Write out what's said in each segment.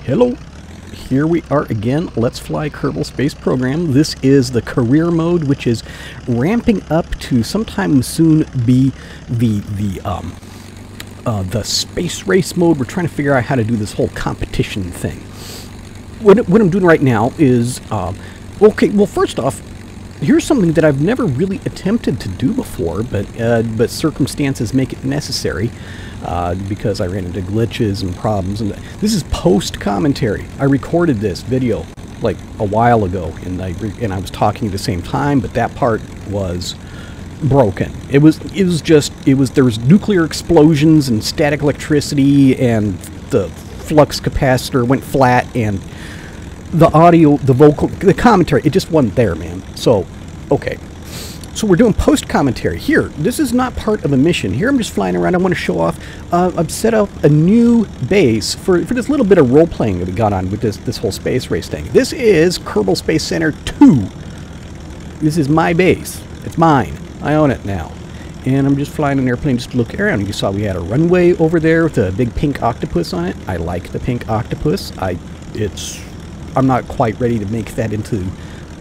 Hello, here we are again. Let's fly Kerbal space program. This is the career mode, which is ramping up to sometime soon be the space race mode. We're trying to figure out how to do this whole competition thing. What I'm doing right now is okay. Well, first off, here's something that I've never really attempted to do before, but circumstances make it necessary. Because I ran into glitches and problems, and this is post commentary. I recorded this video like a while ago, and I was talking at the same time, but that part was broken. There was nuclear explosions and static electricity, and the flux capacitor went flat, and the audio, the vocal, the commentary, it just wasn't there, man. So, okay. So we're doing post-commentary. Here, this is not part of a mission. Here I'm just flying around. I want to show off. I've set up a new base for this little bit of role-playing that we got on with this whole space race thing. This is Kerbal Space Center 2. This is my base. It's mine. I own it now. And I'm just flying an airplane just to look around. You saw we had a runway over there with a big pink octopus on it. I like the pink octopus. I'm not quite ready to make that into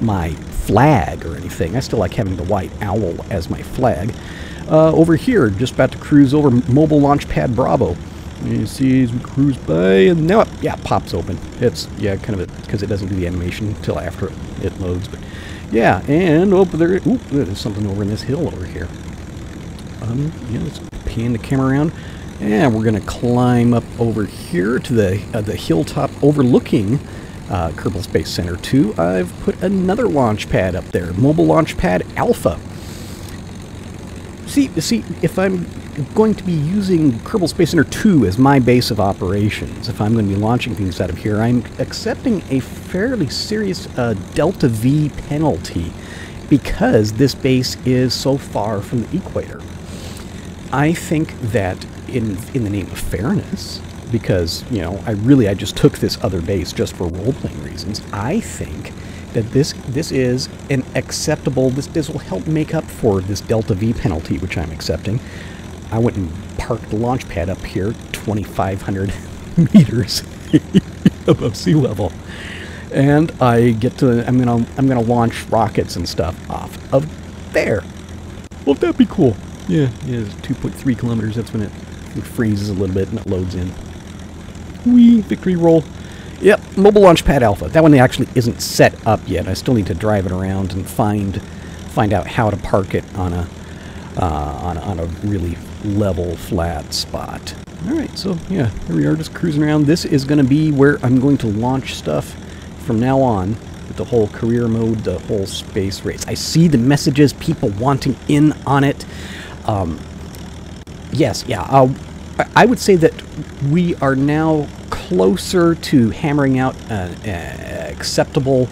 my flag or anything. I still like having the white owl as my flag. Over here, just about to cruise over Mobile Launch Pad Bravo. You see as we cruise by, and now it pops open. It's kind of because it doesn't do the animation until after it loads. But yeah, and over there, there's something over in this hill over here. Let's pan the camera around, and we're gonna climb up over here to the hilltop overlooking Kerbal Space Center 2. I've put another launch pad up there, Mobile Launch Pad Alpha. See, if I'm going to be using Kerbal Space Center 2 as my base of operations, if I'm going to be launching things out of here, I'm accepting a fairly serious Delta V penalty because this base is so far from the equator. I think that in the name of fairness, because, I just took this other base just for role-playing reasons, I think that this is an acceptable, this will help make up for this Delta V penalty, which I'm accepting. I went and parked the launch pad up here, 2,500 meters above sea level. And I'm gonna launch rockets and stuff off of there. Won't that be cool? Yeah, it's 2.3 kilometers, that's when it freezes a little bit and it loads in. Whee, victory roll. Yep, Mobile Launch Pad Alpha. That one actually isn't set up yet. I still need to drive it around and find out how to park it on a really level, flat spot. All right, so yeah, here we are, just cruising around. This is going to be where I'm going to launch stuff from now on with the whole career mode, the whole space race. I see the messages, people wanting in on it. Yes, yeah. I would say that we are now closer to hammering out an acceptable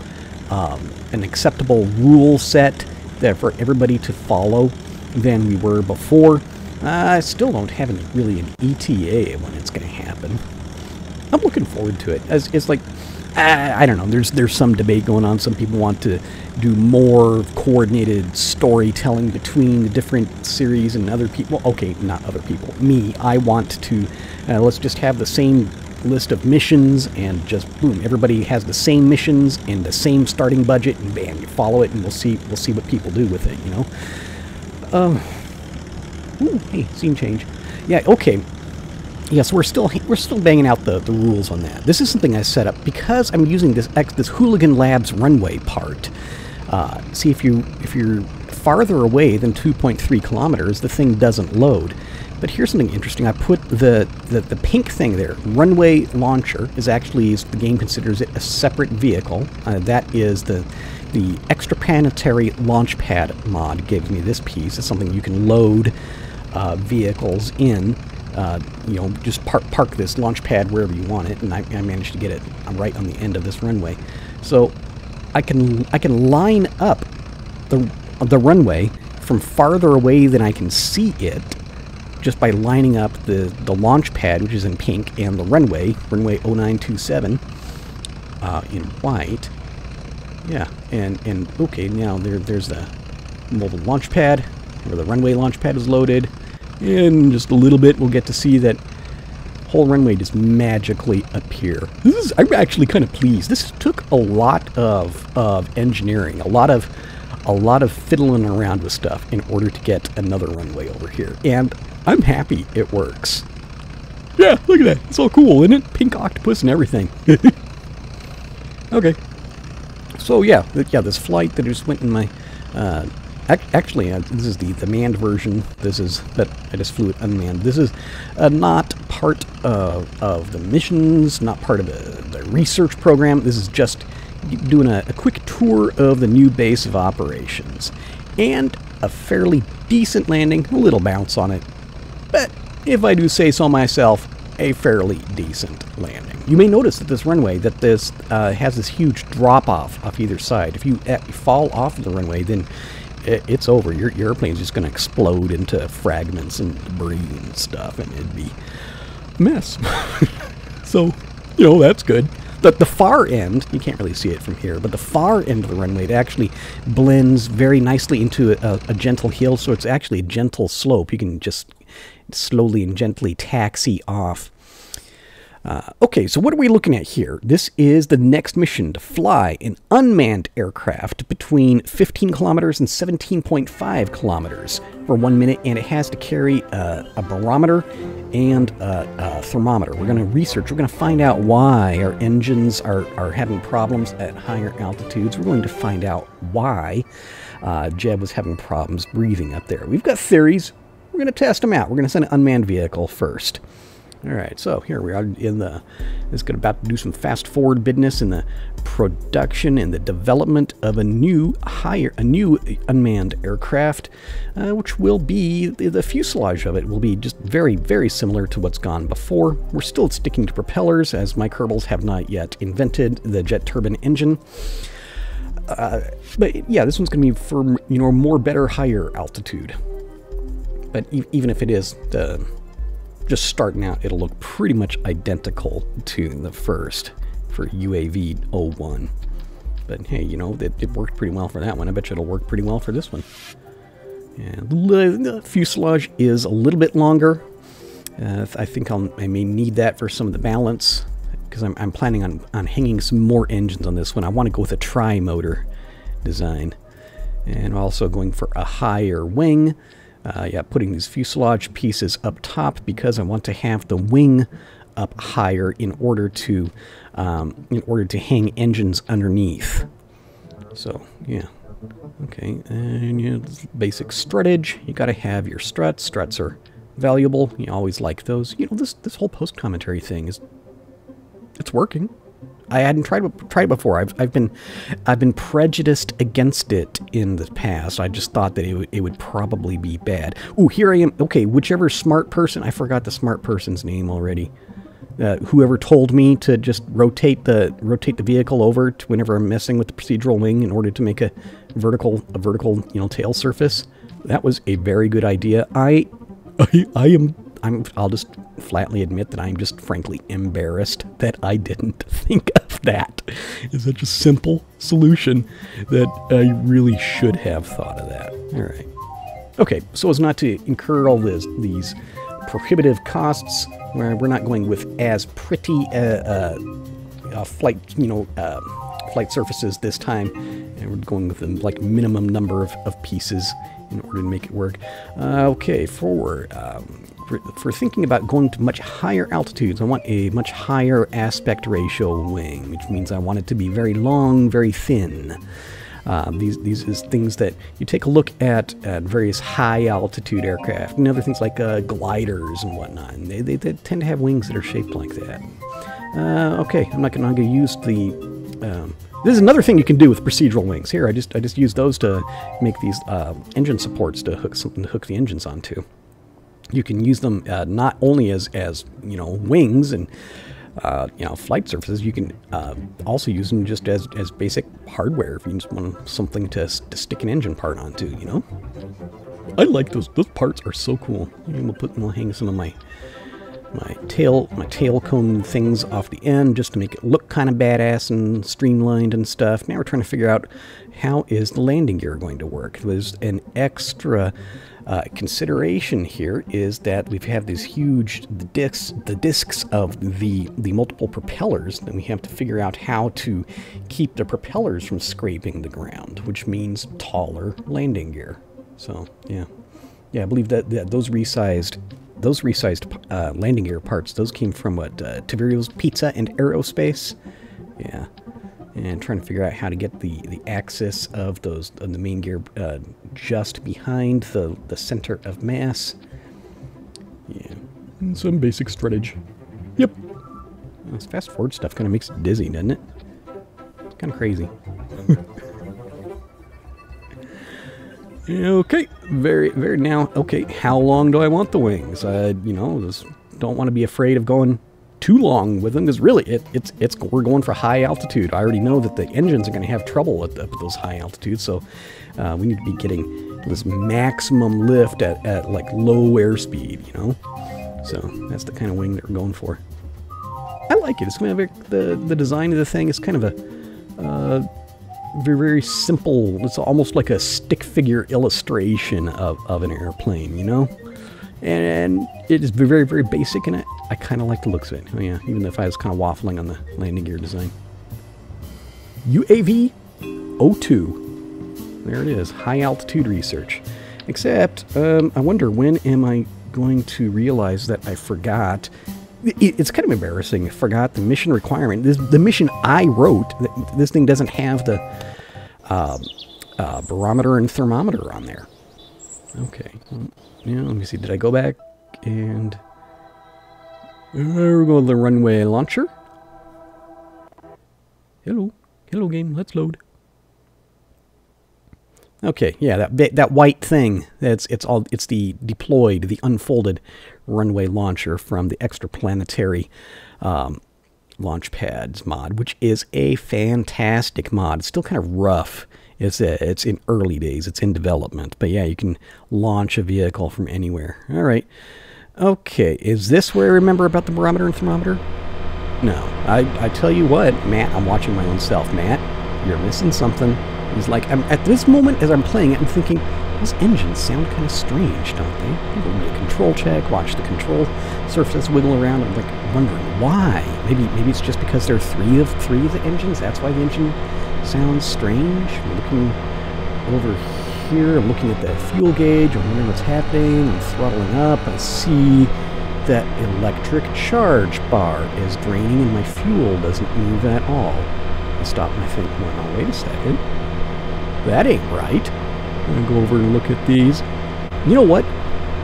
rule set that for everybody to follow than we were before. I still don't have really an ETA when it's going to happen. I'm looking forward to it. It's like, I don't know, there's some debate going on. Some people want to do more coordinated storytelling between the different series, and other people, okay, not other people, me, I want to, let's just have the same list of missions, and just boom, everybody has the same missions and the same starting budget, and bam, you follow it, and we'll see what people do with it, Ooh, hey, scene change. Yeah, okay. Yes, we're still banging out the rules on that. This is something I set up because I'm using this Hooligan Labs runway part. See, if you're farther away than 2.3 kilometers, the thing doesn't load. But here's something interesting. I put the pink thing there. Runway launcher is actually, the game considers it a separate vehicle. That is the extraplanetary launch pad mod gives me this piece. It's something you can load vehicles in. Just park this launch pad wherever you want it, and I managed to get it right on the end of this runway. So I can line up the runway from farther away than I can see it, just by lining up the launch pad, which is in pink, and the runway 0927 in white. Yeah, and okay, now there's the mobile launch pad, where the runway launch pad is loaded. In just a little bit, we'll get to see that whole runway just magically appear. I'm actually kind of pleased. This took a lot of engineering, a lot of fiddling around with stuff in order to get another runway over here. And I'm happy it works. Yeah, look at that. It's all cool, isn't it? Pink octopus and everything. Okay. So yeah, this flight that just went in my... Actually, this is the manned version. But I just flew it unmanned. This is not part of the missions, not part of the research program. This is just doing a quick tour of the new base of operations. And a fairly decent landing, a little bounce on it. But if I do say so myself, a fairly decent landing. You may notice that this runway, has this huge drop-off off either side. If you fall off of the runway, then it's over. Your airplane's just going to explode into fragments and debris and stuff, and it'd be a mess. So, that's good. The far end, you can't really see it from here, but the far end of the runway, it actually blends very nicely into a gentle hill, so it's actually a gentle slope. You can just slowly and gently taxi off. Okay, so what are we looking at here? This is the next mission, to fly an unmanned aircraft between 15 kilometers and 17.5 kilometers for 1 minute, and it has to carry a barometer and a thermometer. We're going to research, we're going to find out why our engines are having problems at higher altitudes. We're going to find out why Jeb was having problems breathing up there. We've got theories. We're going to test them out. We're going to send an unmanned vehicle first. All right, so here we are about to do some fast forward business in the production and the development of a new unmanned aircraft, which will be the fuselage of it will be just very, very similar to what's gone before. We're still sticking to propellers, as my Kerbals have not yet invented the jet turbine engine. But yeah, this one's going to be for more better higher altitude. But even if it is just starting out, it'll look pretty much identical to the first for UAV 01. But hey, it worked pretty well for that one. I bet you it'll work pretty well for this one. And the fuselage is a little bit longer. I think I may need that for some of the balance, because I'm planning on hanging some more engines on this one. I want to go with a tri-motor design. And also going for a higher wing. Putting these fuselage pieces up top because I want to have the wing up higher in order to hang engines underneath. So yeah, okay, and basic struttage. You got to have your struts. Struts are valuable. You always like those. This whole post commentary thing it's working. I hadn't tried it before. I've been prejudiced against it in the past. I just thought that it would probably be bad. Ooh, here I am. Okay, whichever smart person, I forgot the smart person's name already. Whoever told me to just rotate the vehicle over to whenever I'm messing with the procedural wing in order to make a vertical tail surface. That was a very good idea. I'll just flatly admit that I'm just frankly embarrassed that I didn't think of that. It's such a simple solution that I really should have thought of that. All right. Okay, so as not to incur all these prohibitive costs, where we're not going with as pretty flight surfaces this time, and we're going with the minimum number of pieces in order to make it work. Okay, for thinking about going to much higher altitudes, I want a much higher aspect ratio wing, which means I want it to be very long, very thin. These is things that you take a look at various high altitude aircraft and other things like gliders and whatnot. And they tend to have wings that are shaped like that. Okay, I'm not going to use the. This is another thing you can do with procedural wings. Here, I just use those to make these engine supports to hook the engines onto. You can use them not only as wings and flight surfaces. You can also use them just as basic hardware if you just want something to stick an engine part onto. I like those. Those parts are so cool. We'll hang some of my tail cone things off the end just to make it look kind of badass and streamlined and stuff. Now we're trying to figure out how is the landing gear going to work. There's an extra consideration here is that we have these huge discs of the multiple propellers. Then we have to figure out how to keep the propellers from scraping the ground, which means taller landing gear. So yeah, I believe that those resized landing gear parts, those came from what, Tiverio's Pizza and Aerospace. Yeah. And trying to figure out how to get the axis of the main gear just behind the center of mass. Yeah, and some basic strategy. Yep. This fast forward stuff kind of makes it dizzy, doesn't it? It's kind of crazy. Okay, very now. Okay, how long do I want the wings? You know, just don't want to be afraid of going too long with them, because really we're going for high altitude. I already know that the engines are going to have trouble at those high altitudes, so we need to be getting this maximum lift at like low airspeed, you know. So that's the kind of wing that we're going for. I like it. It's kind of the design of the thing is kind of a very simple. It's almost like a stick figure illustration of an airplane, you know. And it is very basic, and I kind of like the looks of it. Oh yeah, even if I was kind of waffling on the landing gear design. UAV 02. There it is, high altitude research. Except, I wonder, when am I going to realize that I forgot? It's kind of embarrassing. I forgot the mission requirement. The mission I wrote, this thing doesn't have the barometer and thermometer on there. Okay. Yeah, let me see. Did I go back and we're going to the runway launcher. Hello game. Let's load. Okay, yeah, that white thing. It's the deployed, the unfolded runway launcher from the Extraplanetary launch pads mod, which is a fantastic mod. It's still kind of rough. It's in early days. It's in development. But yeah, you can launch a vehicle from anywhere. All right. Okay, is this where I remember about the barometer and thermometer? No. I tell you what, Matt, I'm watching my own self. Matt, you're missing something. He's like, at this moment, as I'm playing it, I'm thinking, those engines sound kind of strange, don't they? I'm going to do a control check, watch the control surface wiggle around. I'm like wondering why. Maybe it's just because there are three of the engines. That's why the engine sounds strange. I'm looking over here. I'm looking at the fuel gauge. I'm wondering what's happening. I'm throttling up. I see that electric charge bar is draining and my fuel doesn't move at all. I stop and I think, well, no, wait a second. That ain't right. I'm going to go over and look at these. You know what?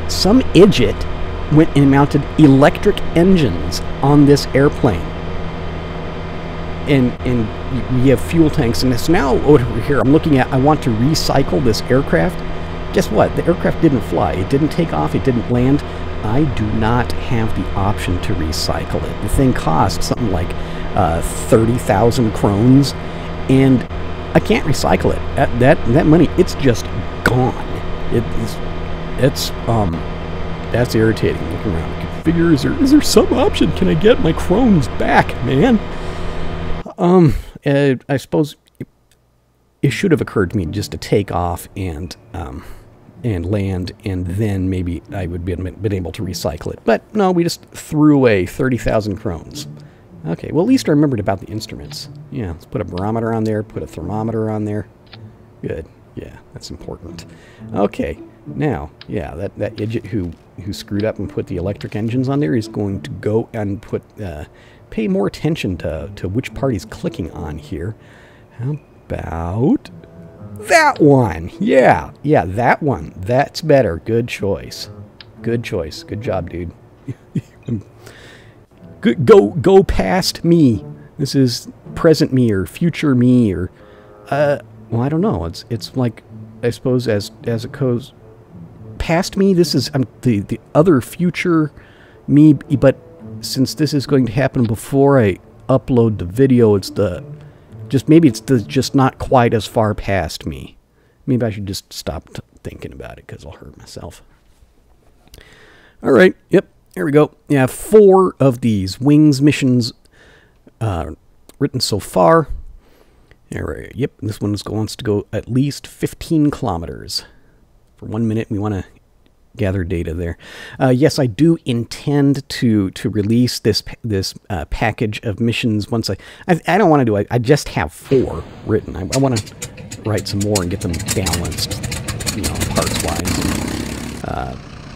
Some idiot went and mounted electric engines on this airplane. And we have fuel tanks in this. Now over here, I'm looking at, I want to recycle this aircraft. Guess what? The aircraft didn't fly. It didn't take off. It didn't land. I do not have the option to recycle it. The thing cost something like 30,000 krones, and I can't recycle it. That money, it's just gone. That's irritating. Looking around, I can figure, is there some option? Can I get my krones back, man? I suppose it should have occurred to me just to take off and land, and then maybe I would been able to recycle it. But no, we just threw away 30,000 krones. Okay, well, at least I remembered about the instruments. Yeah, let's put a barometer on there, put a thermometer on there. Good. Yeah, that's important. Okay, now, yeah, that idiot who screwed up and put the electric engines on there is going to go and pay more attention to which part he's clicking on here. How about that one? Yeah, that one. That's better. Good choice. Good choice. Good job, dude. Go past me. This is present me or future me or well, I don't know. It's like, I suppose as it goes past me, this is the other future me, but since this is going to happen before I upload the video, maybe it's just not quite as far past me. Maybe I should just stop thinking about it because I'll hurt myself. All right. Yep. Here we go. Yeah, 4 of these wings missions written so far. There, yep, this one wants to go at least 15 kilometers. For 1 minute, we want to gather data there. Yes, I do intend to release this package of missions once I don't want to do it. I just have 4 written. I want to write some more and get them balanced, parts wise.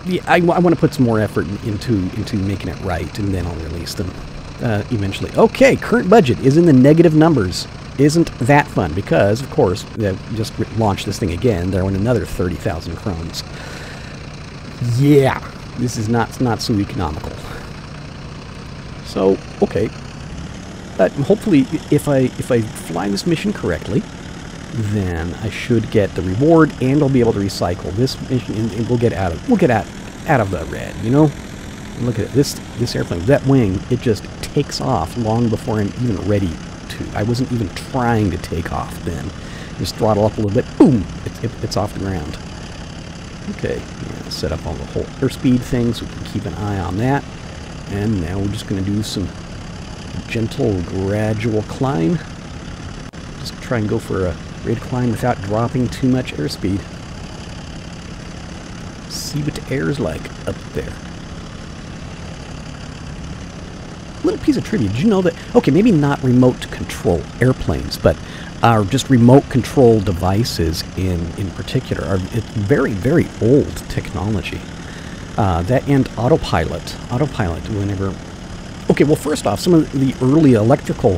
Yeah, I want to put some more effort into making it right, and then I'll release them eventually. Okay, current budget is in the negative numbers. Isn't that fun? Because, of course, they just launched this thing again. They're on another 30,000 crowns. Yeah, this is not so economical. So, okay. But hopefully, if I fly this mission correctly, then I should get the reward, and I'll be able to recycle this mission, and we'll get out of the red. Look at it. This airplane, that wing, it just takes off long before I'm even ready to. I wasn't even trying to take off then. Just throttle up a little bit, boom, it's off the ground. Okay, yeah, set up all the whole airspeed thing so we can keep an eye on that. And now we're just going to do some gentle, gradual climb. Just try and go for a rate of climb without dropping too much airspeed. See what the air's like up there. Little piece of trivia. Did you know that, okay, maybe not remote control airplanes, but our just remote control devices in particular are it's very, very old technology. That and autopilot whenever. Okay, well, first off, some of the early electrical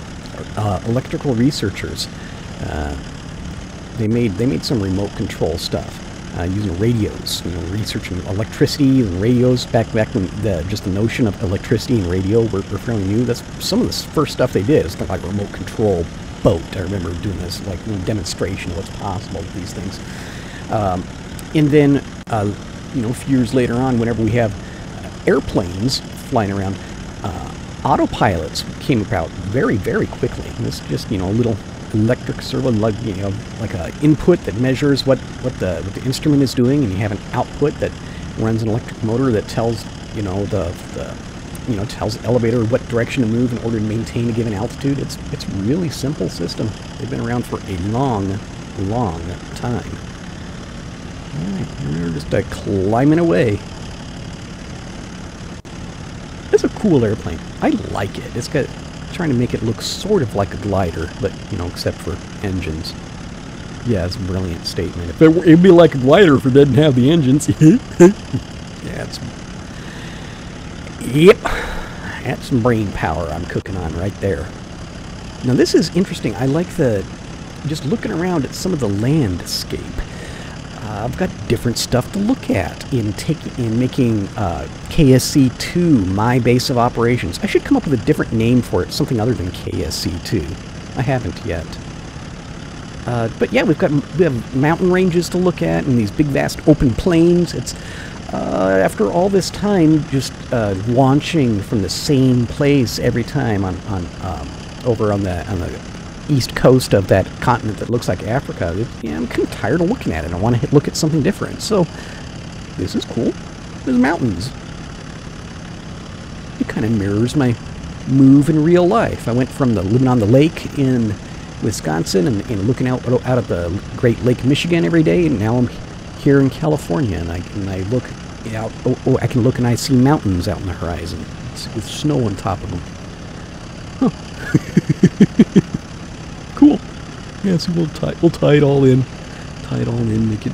researchers, they made some remote control stuff using radios, researching electricity and radios back when just the notion of electricity and radio were fairly new. That's some of the first stuff they did. It's like remote control boat. I remember doing this like demonstration of what's possible with these things. And then a few years later on, whenever we have airplanes flying around, autopilots came about very, very quickly. And this is just a little electric servo, like a input that measures what the instrument is doing, and you have an output that runs an electric motor that tells tells the elevator what direction to move in order to maintain a given altitude. It's a really simple system. They've been around for a long time. All right, we're just climbing away. It's a cool airplane. I like it. It's got trying to make it look sort of like a glider, but except for engines. Yeah, it's a brilliant statement. It'd be like a glider if it didn't have the engines. Yeah, yep, that's some brain power I'm cooking on right there. Now this is interesting. I like just looking around at some of the landscape. I've got different stuff to look at in making KSC2 my base of operations. I should come up with a different name for it, something other than KSC2. I haven't yet. But yeah, we have mountain ranges to look at and these big vast open plains. It's after all this time just launching from the same place every time over on the east coast of that continent that looks like Africa. I'm kind of tired of looking at it. I want to look at something different. So this is cool. There's mountains. It kind of mirrors my move in real life. I went from living on the lake in Wisconsin and looking out of the Great Lake Michigan every day, and now I'm here in California, and I look out. I can look and I see mountains out in the horizon with snow on top of them. Huh. Cool. Yeah, so we'll tie it all in. Tie it all in, make it.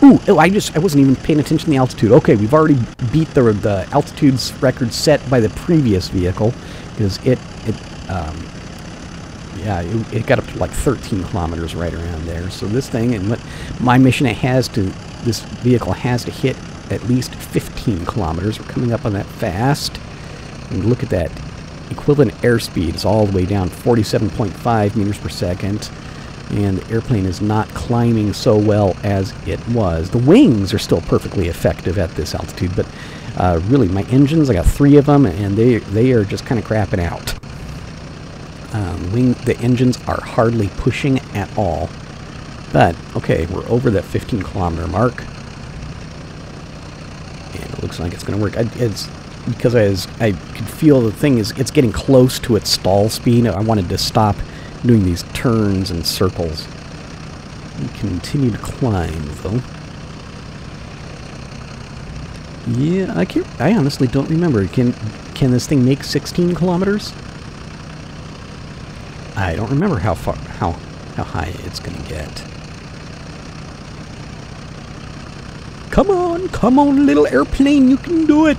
Ooh, I wasn't even paying attention to the altitude. Okay, we've already beat the altitude record set by the previous vehicle, because it got up to like 13 kilometers right around there. So this thing, and what my mission this vehicle has to hit at least 15 kilometers. We're coming up on that fast. And look at that. Equivalent airspeed is all the way down 47.5 meters per second, and the airplane is not climbing so well as it was. The wings are still perfectly effective at this altitude, but really my engines, I got 3 of them, and they are just kind of crapping out. The engines are hardly pushing at all. But okay, we're over that 15 kilometer mark, and it looks like it's going to work. It's because I could feel the thing it's getting close to its stall speed. I wanted to stop doing these turns and circles. We continue to climb, though. Yeah, I honestly don't remember. Can this thing make 16 kilometers? I don't remember how high it's gonna get. Come on, little airplane, you can do it.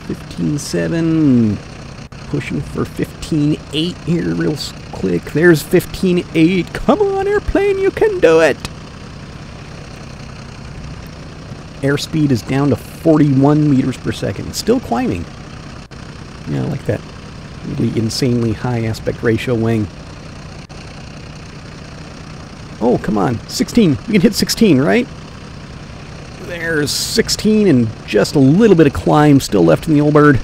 15.7, pushing for 15.8 here real quick. There's 15.8. Come on, airplane, you can do it. Airspeed is down to 41 meters per second. Still climbing. Yeah, I like that really insanely high aspect ratio wing. Oh, come on. 16. We can hit 16, right? There's 16 and just a little bit of climb still left in the old bird.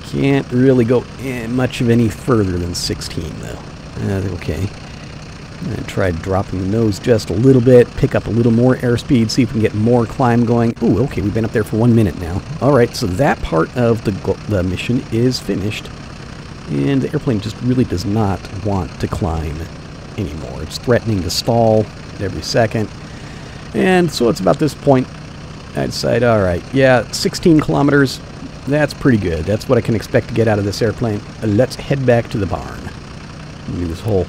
Can't really go much of any further than 16, though. Okay. I'm going to try dropping the nose just a little bit, pick up a little more airspeed, see if we can get more climb going. Ooh, okay, we've been up there for 1 minute now. Alright, so that part of the mission is finished. And the airplane just really does not want to climb anymore. It's threatening to stall every second. And so it's about this point I decide, alright, yeah, 16 kilometers, that's pretty good. That's what I can expect to get out of this airplane. Let's head back to the barn. Do this whole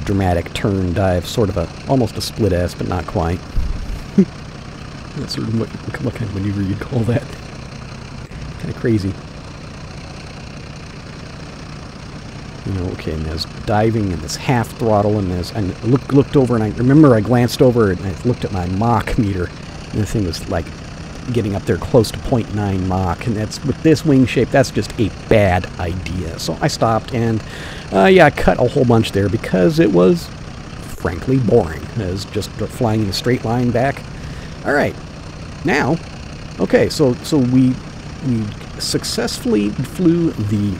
dramatic turn dive, sort of almost a split S, but not quite. That's sort of what kind of maneuver you'd call that. Kind of crazy. You know, okay, and there's diving and this half throttle, and as I looked over, and I remember I glanced over and I looked at my Mach meter, and the thing was like getting up there close to 0.9 Mach, and that's, with this wing shape, that's just a bad idea. So I stopped, and yeah, I cut a whole bunch there because it was, frankly, boring. It was just flying in a straight line back. All right, now, okay, so we successfully flew the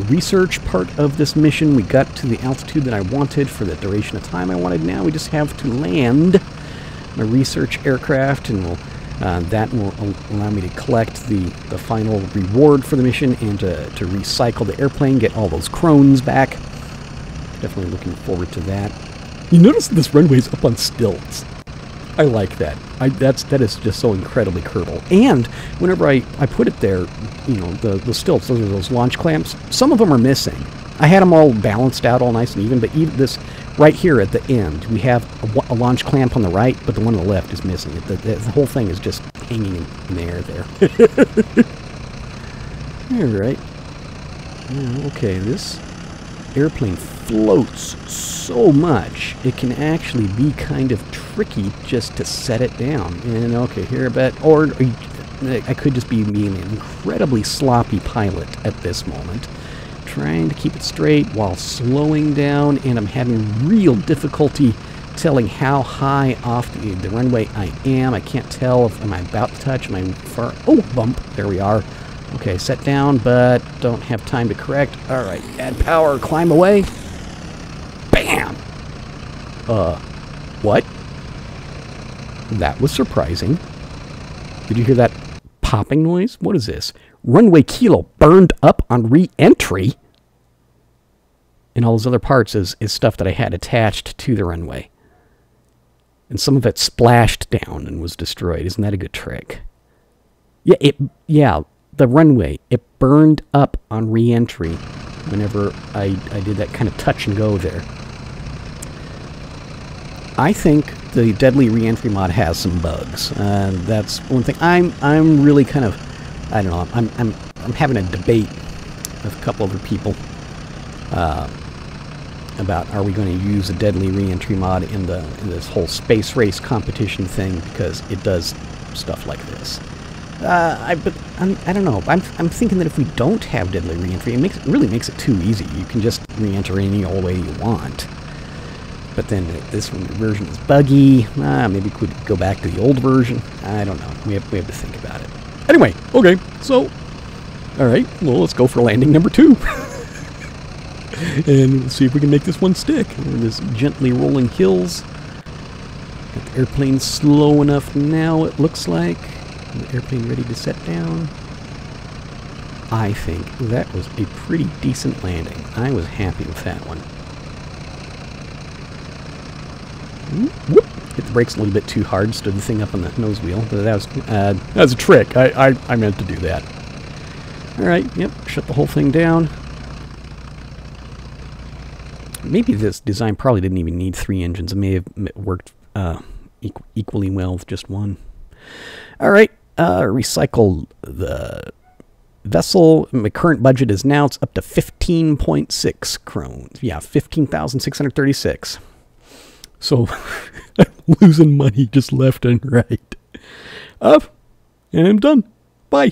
research part of this mission. We got to the altitude that I wanted for the duration of time I wanted. Now we just have to land my research aircraft, and that will allow me to collect the final reward for the mission and to recycle the airplane, get all those crones back. Definitely looking forward to that. You notice this runway's up on stilts. I like that. That is just so incredibly Kerbal. And whenever I put it there, you know, the stilts, those are those launch clamps. Some of them are missing. I had them all balanced out all nice and even, but even this right here at the end, we have a launch clamp on the right, but the one on the left is missing. The whole thing is just hanging in the air there. All right. Yeah, okay, this airplane floats so much, it can actually be kind of tricky just to set it down. And okay, here, or I could just be being an incredibly sloppy pilot at this moment, trying to keep it straight while slowing down, and I'm having real difficulty telling how high off the runway I am. I can't tell if am I about to touch, am I far, oh, bump, there we are. Okay, set down, but don't have time to correct. Alright, add power, climb away. Bam! What? That was surprising. Did you hear that popping noise? What is this? Runway Kilo burned up on re-entry? And all those other parts is stuff that I had attached to the runway. And some of it splashed down and was destroyed. Isn't that a good trick? Yeah, the runway, it burned up on re-entry whenever I did that kind of touch and go there. I think the Deadly Re-entry mod has some bugs. That's one thing. I'm really kind of, I don't know. I'm having a debate with a couple other people about are we going to use a Deadly Re-entry mod in this whole space race competition thing, because it does stuff like this. I don't know. I'm thinking that if we don't have Deadly Re-entry, it really makes it too easy. You can just re-enter any old way you want. But then this one, version is buggy. Maybe we could go back to the old version. I don't know. We have to think about it. Anyway, okay. So, all right. Well, let's go for landing number 2. And we'll see if we can make this one stick. Over this gently rolling hills. Got the airplane slow enough now, it looks like. The airplane ready to set down. I think that was a pretty decent landing. I was happy with that one. Whoop. Hit the brakes a little bit too hard. Stood the thing up on the nose wheel. But that was a trick. I meant to do that. All right. Yep. Shut the whole thing down. Maybe this design probably didn't even need 3 engines. It may have worked equally well with just one. All right. Recycle the vessel. My current budget is now, it's up to 15.6 krones. Yeah, 15,636. So I'm losing money just left and right. And I'm done. Bye.